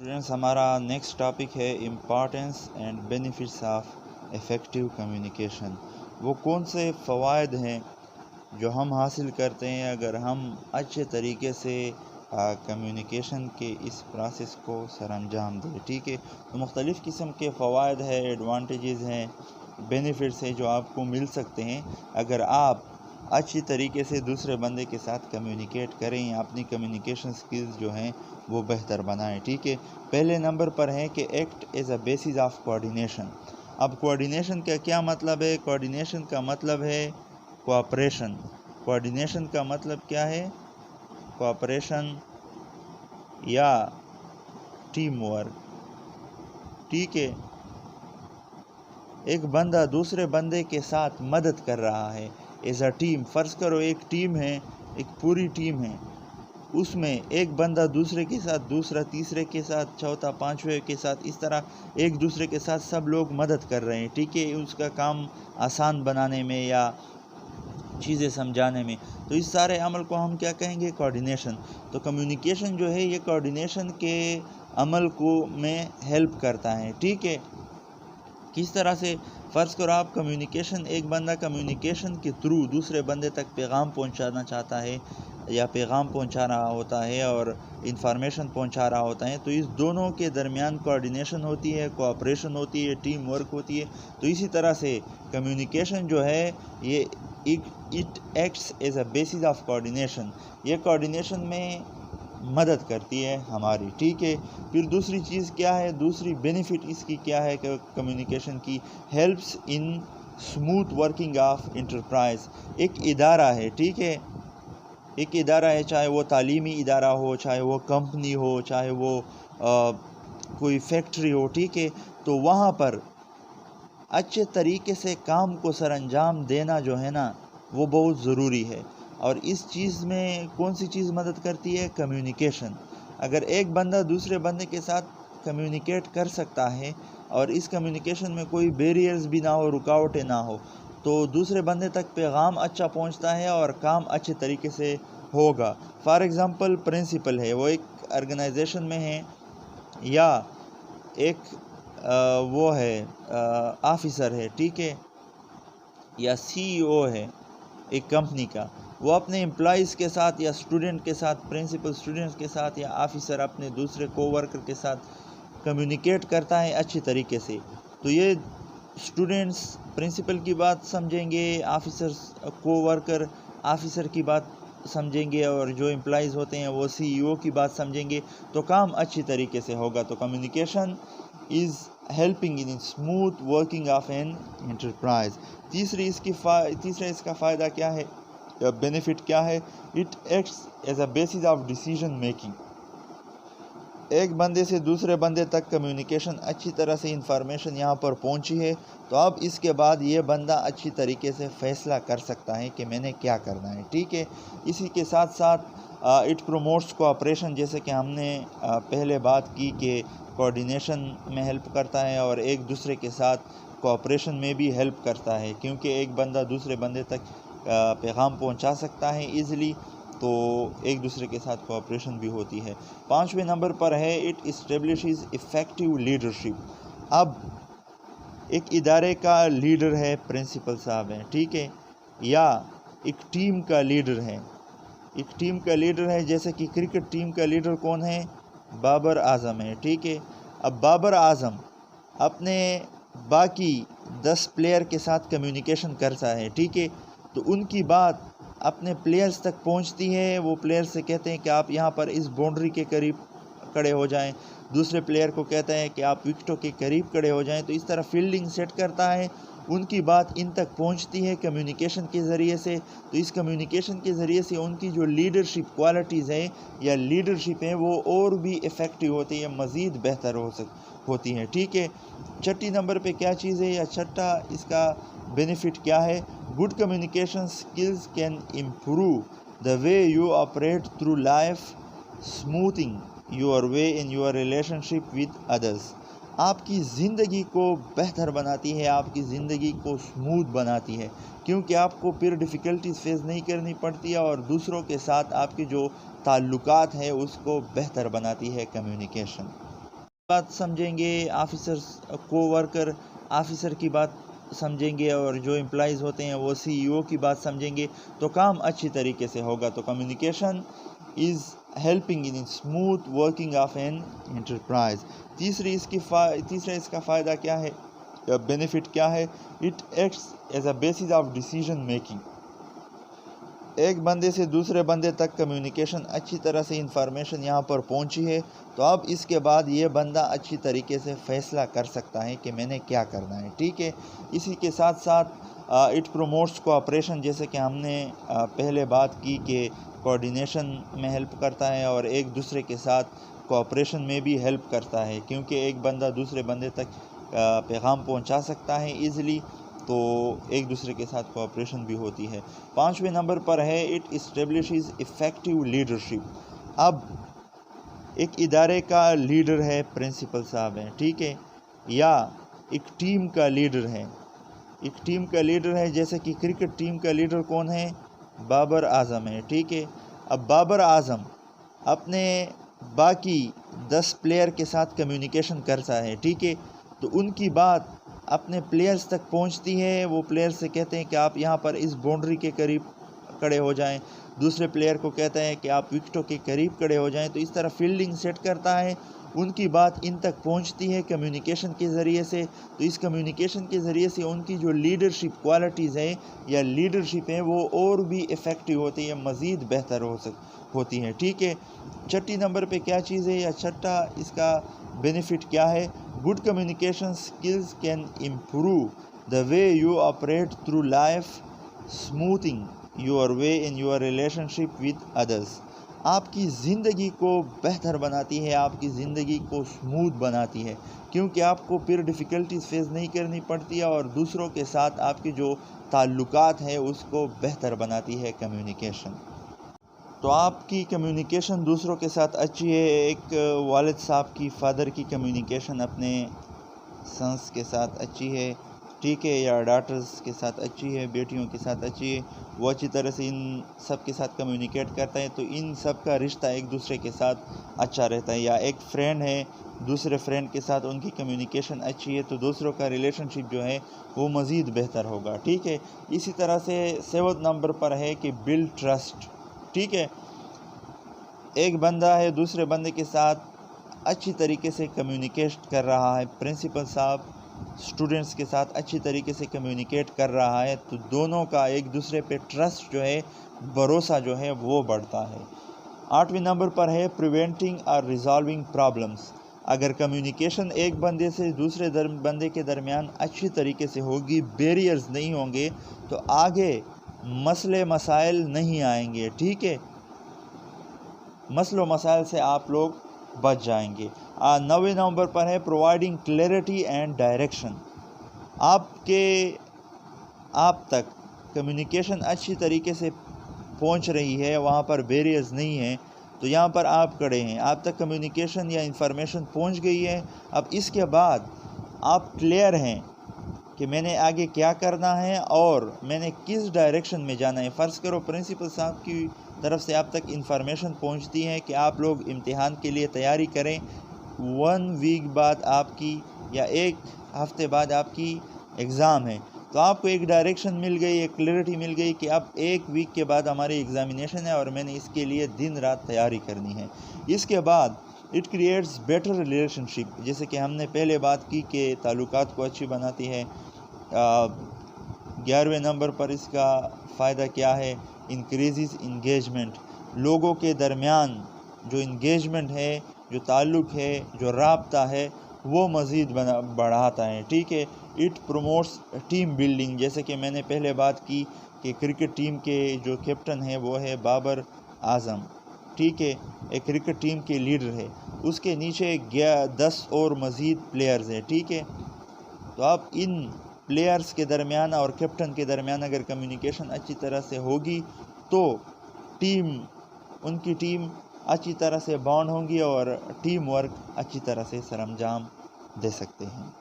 Students, ہمارا next topic ہے importance and benefits of effective communication. وہ کون سے فوائد ہیں جو ہم حاصل کرتے ہیں اگر ہم اچھے طریقے سے کمیونیکیشن کے اس پروسیس کو سر انجام دیں۔ ٹھیک ہے، تو مختلف قسم کے فوائد ہیں، ایڈوانٹیجز ہیں، بینیفٹس ہیں جو آپ کو مل سکتے ہیں اگر آپ اچھی طریقے سے دوسرے بندے کے ساتھ کمیونیکیٹ کریں یا اپنی کمیونیکیشن سکلز جو ہیں وہ بہتر بنائیں۔ ٹھیک ہے، پہلے نمبر پر ہے کہ act as a basis of coordination. اب کوآرڈینیشن کا کیا مطلب ہے؟ کوآرڈینیشن کا مطلب ہے کوآپریشن۔ کوآرڈینیشن کا مطلب کیا ہے؟ کوآپریشن یا ٹیم ورک۔ ٹھیک ہے، ایک بندہ دوسرے بندے کے ساتھ مدد کر رہا ہے ایز اے ٹیم۔ فرض کرو ایک ٹیم ہے، ایک پوری ٹیم ہے، اس میں ایک بندہ دوسرے کے ساتھ، دوسرا تیسرے کے ساتھ، چوتھا پانچویں کے ساتھ، اس طرح ایک دوسرے کے ساتھ سب لوگ مدد کر رہے ہیں۔ ٹھیک ہے، اس کا کام آسان بنانے میں یا چیزیں سمجھانے میں، تو اس سارے عمل کو ہم کیا کہیں گے؟ کوآرڈینیشن۔ تو کمیونیکیشن جو ہے یہ کوآرڈینیشن کے عمل کو میں ہیلپ کرتا ہے۔ ٹھیک ہے، کس طرح سے؟ فرض کرو آپ کمیونیکیشن، ایک بندہ کمیونیکیشن کے تھرو دوسرے بندے تک پیغام پہنچانا چاہتا ہے یا پیغام پہنچا رہا ہوتا ہے اور انفارمیشن پہنچا رہا ہوتا ہے، تو اس دونوں کے درمیان کوآرڈینیشن ہوتی ہے، کوآپریشن ہوتی ہے، ٹیم ورک ہوتی ہے۔ تو اسی طرح سے کمیونیکیشن جو ہے یہ it acts as a basis of coordination, یہ کوآرڈینیشن میں مدد کرتی ہے ہماری۔ ٹھیک ہے، پھر دوسری چیز کیا ہے؟ دوسری بینیفٹ اس کی کیا ہے کہ کمیونیکیشن کی helps in smooth working of enterprise. ایک ادارہ ہے، ٹھیک ہے، ایک ادارہ ہے، چاہے وہ تعلیمی ادارہ ہو، چاہے وہ کمپنی ہو، چاہے وہ کوئی فیکٹری ہو، ٹھیک ہے، تو وہاں پر اچھے طریقے سے کام کو سر انجام دینا جو ہے نا وہ بہت ضروری ہے۔ اور اس چیز میں کون سی چیز مدد کرتی ہے؟ کمیونیکیشن۔ اگر ایک بندہ دوسرے بندے کے ساتھ کمیونیکیٹ کر سکتا ہے اور اس کمیونیکیشن میں کوئی بیریئرز بھی نہ ہو، رکاوٹیں نہ ہو، تو دوسرے بندے تک پیغام اچھا پہنچتا ہے اور کام اچھے طریقے سے ہوگا۔ فار ایگزامپل پرنسپل ہے، وہ ایک آرگنائزیشن میں ہے یا ایک وہ ہے آفیسر ہے، ٹھیک ہے، یا سی ای او ہے ایک کمپنی کا، وہ اپنے امپلائیز کے ساتھ یا اسٹوڈنٹ کے ساتھ، پرنسپل اسٹوڈنٹس کے ساتھ یا آفیسر اپنے دوسرے کو ورکر کے ساتھ کمیونیکیٹ کرتا ہے اچھی طریقے سے، تو یہ اسٹوڈنٹس پرنسپل کی بات سمجھیں گے، آفیسر کو ورکر آفیسر کی بات سمجھیں گے، اور جو امپلائیز ہوتے ہیں وہ سی ای او کی بات سمجھیں گے، تو کام اچھی طریقے سے ہوگا۔ تو communication is helping in smooth working of N enterprise. تیسرا اس کا فائدہ کیا ہے یا بینیفٹ کیا ہے؟ It acts as a basis of decision making. ایک بندے سے دوسرے بندے تک کمیونیکیشن اچھی طرح سے انفارمیشن یہاں پر پہنچی ہے، تو اب اس کے بعد یہ بندہ اچھی طریقے سے فیصلہ کر سکتا ہے کہ میں نے کیا کرنا ہے۔ ٹھیک ہے، اسی کے ساتھ ساتھ اٹ پروموٹس کوآپریشن، جیسے کہ ہم نے پہلے بات کی کہ کوآرڈینیشن میں ہیلپ کرتا ہے اور ایک دوسرے کے ساتھ کوآپریشن میں بھی ہیلپ کرتا ہے، کیونکہ ایک بندہ دوسرے بندے تک پیغام پہنچا سکتا ہے ایزیلی، تو ایک دوسرے کے ساتھ کوآپریشن بھی ہوتی ہے۔ 5ویں نمبر پر ہے اٹ اسٹیبلشز افیکٹو لیڈرشپ۔ اب ایک ادارے کا لیڈر ہے، پرنسپل صاحب ہیں، ٹھیک ہے، یا ایک ٹیم کا لیڈر ہے، ایک ٹیم کا لیڈر ہے، جیسے کہ کرکٹ ٹیم کا لیڈر کون ہے؟ بابر اعظم ہے، ٹھیک ہے۔ اب بابر اعظم اپنے باقی 10 پلیئر کے ساتھ کمیونیکیشن کرتا ہے، ٹھیک ہے، تو ان کی بات اپنے پلیئرز تک پہنچتی ہے، وہ پلیئر سے کہتے ہیں کہ آپ یہاں پر اس باؤنڈری کے قریب کھڑے ہو جائیں، دوسرے پلیئر کو کہتا ہے کہ آپ وکٹوں کے قریب کھڑے ہو جائیں، تو اس طرح فیلڈنگ سیٹ کرتا ہے، ان کی بات ان تک پہنچتی ہے کمیونیکیشن کے ذریعے سے۔ تو اس کمیونیکیشن کے ذریعے سے ان کی جو لیڈرشپ کوالٹیز ہیں یا لیڈرشپ ہیں وہ اور بھی افیکٹو ہوتی ہے، مزید بہتر ہوتی ہیں، ٹھیک ہے۔ 6 نمبر پہ کیا چیز ہے یا 6 اس کا بینیفٹ کیا ہے؟ Good communication skills can improve the way you operate through life, smoothing your way in your relation ship with others. آپ کی زندگی کو بہتر بناتی ہے، آپ کی زندگی کو اسموتھ بناتی ہے، کیونکہ آپ کو پھر ڈیفیکلٹیز فیس نہیں کرنی پڑتی ہے، اور دوسروں کے ساتھ آپ کے جو تعلقات ہیں اس کو بہتر بناتی ہے کمیونیکیشن۔ बात समझेंगे, ऑफिसर्स को वर्कर ऑफिसर की बात समझेंगे और जो एम्प्लॉइज़ होते हैं वो सीईओ की बात समझेंगे तो काम अच्छी तरीके से होगा। तो communication is helping in smooth working of an enterprise. तीसरा इसका फ़ायदा क्या है, बेनिफिट क्या है? It acts as a basis of decision making. एक बंदे से दूसरे बंदे तक कम्युनिकेशन अच्छी तरह से इंफॉर्मेशन यहाँ पर पहुँची है तो अब इसके बाद ये बंदा अच्छी तरीके से फ़ैसला कर सकता है कि मैंने क्या करना है, ठीक है। इसी के साथ साथ इट प्रोमोट्स कोऑपरेशन, जैसे कि हमने पहले बात की कि कोऑर्डिनेशन में हेल्प करता है और एक दूसरे के साथ कोऑपरेशन में भी हेल्प करता है, क्योंकि एक बंदा दूसरे बंदे तक पैगाम पहुँचा सकता है ईज़िली, तो एक दूसरे के साथ कोऑपरेशन भी होती है। 5वें नंबर पर है इट इस्टेब्लिशेस इफ़ेक्टिव लीडरशिप। अब एक इदारे का लीडर है प्रिंसिपल साहब हैं, ठीक है, या एक टीम का लीडर है। एक टीम का लीडर है, जैसे कि क्रिकेट टीम का लीडर कौन है? बाबर आज़म है, ठीक है। अब बाबर आज़म अपने बाकी 10 प्लेयर के साथ कम्युनिकेशन करता है, ठीक है, तो उनकी बात अपने प्लेयर्स तक पहुंचती है। वो प्लेयर से कहते हैं कि आप यहाँ पर इस बाउंड्री के करीब खड़े हो जाएं, दूसरे प्लेयर को कहता है कि आप विकेटों के करीब खड़े हो जाएं। तो इस तरह फील्डिंग सेट करता है, उनकी बात इन तक पहुंचती है कम्युनिकेशन के ज़रिए से। तो इस कम्युनिकेशन के ज़रिए से उनकी जो लीडरशिप क्वालिटीज़ हैं या लीडरशिप है वो और भी इफ़ेक्टिव होती है, मज़ीद बेहतर होती हैं, ठीक है। छठी नंबर पे क्या चीज़ है या छठा इसका बेनिफिट क्या है? Good communication skills can improve the way you operate through life, smoothing your way in your relationship with others. आपकी ज़िंदगी को बेहतर बनाती है, आपकी ज़िंदगी को स्मूथ बनाती है, क्योंकि आपको फिर डिफ़िकल्टीज फेस नहीं करनी पड़ती है और दूसरों के साथ आपके जो ताल्लुकात है उसको बेहतर बनाती है कम्युनिकेशन। तो आपकी कम्युनिकेशन दूसरों के साथ अच्छी है। एक वालिद साहब की फादर की कम्युनिकेशन अपने सन्स के साथ अच्छी है, ठीक है, या डॉटर्स के साथ अच्छी है, बेटियों के साथ अच्छी है, वो अच्छी तरह से इन सब के साथ कम्युनिकेट करता है, तो इन सब का रिश्ता एक दूसरे के साथ अच्छा रहता है। या एक फ्रेंड है, दूसरे फ्रेंड के साथ उनकी कम्युनिकेशन अच्छी है तो दूसरों का रिलेशनशिप जो है वो मज़ीद बेहतर होगा, ठीक है। इसी तरह से 7वें नंबर पर है कि बिल्ड ट्रस्ट, ठीक है। एक बंदा है दूसरे बंदे के साथ अच्छी तरीके से कम्युनिकेट कर रहा है, प्रिंसिपल साहब स्टूडेंट्स के साथ अच्छी तरीके से कम्युनिकेट कर रहा है, तो दोनों का एक दूसरे पे ट्रस्ट जो है, भरोसा जो है वो बढ़ता है। 8वें नंबर पर है प्रिवेंटिंग और रिजॉल्विंग प्रॉब्लम्स। अगर कम्युनिकेशन एक बंदे से दूसरे बंदे के दरमियान अच्छी तरीके से होगी, बैरियर्स नहीं होंगे, तो आगे मसले मसाइल नहीं आएंगे, ठीक है, मसलों मसाइल से आप लोग बच जाएंगे। 9वें नंबर पर है प्रोवाइडिंग क्लैरिटी एंड डायरेक्शन। आप तक कम्युनिकेशन अच्छी तरीके से पहुंच रही है, वहाँ पर बैरियर्स नहीं है, तो यहाँ पर आप खड़े हैं, आप तक कम्युनिकेशन या इंफॉर्मेशन पहुंच गई है। अब इसके बाद आप क्लियर हैं कि मैंने आगे क्या करना है और मैंने किस डायरेक्शन में जाना है। फ़र्ज़ करो प्रिंसिपल साहब की तरफ से आप तक इंफॉर्मेशन पहुंचती है कि आप लोग इम्तिहान के लिए तैयारी करें, 1 वीक बाद आपकी या 1 हफ़्ते बाद आपकी एग्ज़ाम है, तो आपको एक डायरेक्शन मिल गई, एक क्लैरिटी मिल गई कि अब 1 वीक के बाद हमारी एग्ज़ामिनेशन है और मैंने इसके लिए दिन रात तैयारी करनी है। इसके बाद इट क्रिएट्स बेटर रिलेशनशिप, जैसे कि हमने पहले बात की कि ताल्लुकात को अच्छी बनाती है। 11वें नंबर पर इसका फ़ायदा क्या है? Increase engagement. लोगों के दरमियान जो इंगेजमेंट है, जो ताल्लुक़ है, जो राब्ता है, वो मज़ीद बढ़ाता है, ठीक है। इट प्रमोट्स टीम बिल्डिंग, जैसे कि मैंने पहले बात की कि क्रिकेट टीम के जो कैप्टन है वो है बाबर आज़म, ठीक है, एक क्रिकेट टीम के लीडर है, उसके नीचे 10 और मज़ीद प्लेयर्स हैं, ठीक है। तो अब इन प्लेयर्स के दरमियान और कैप्टन के दरमियान अगर कम्युनिकेशन अच्छी तरह से होगी तो उनकी टीम अच्छी तरह से बॉन्ड होंगी और टीम वर्क अच्छी तरह से सरअंजाम दे सकते हैं।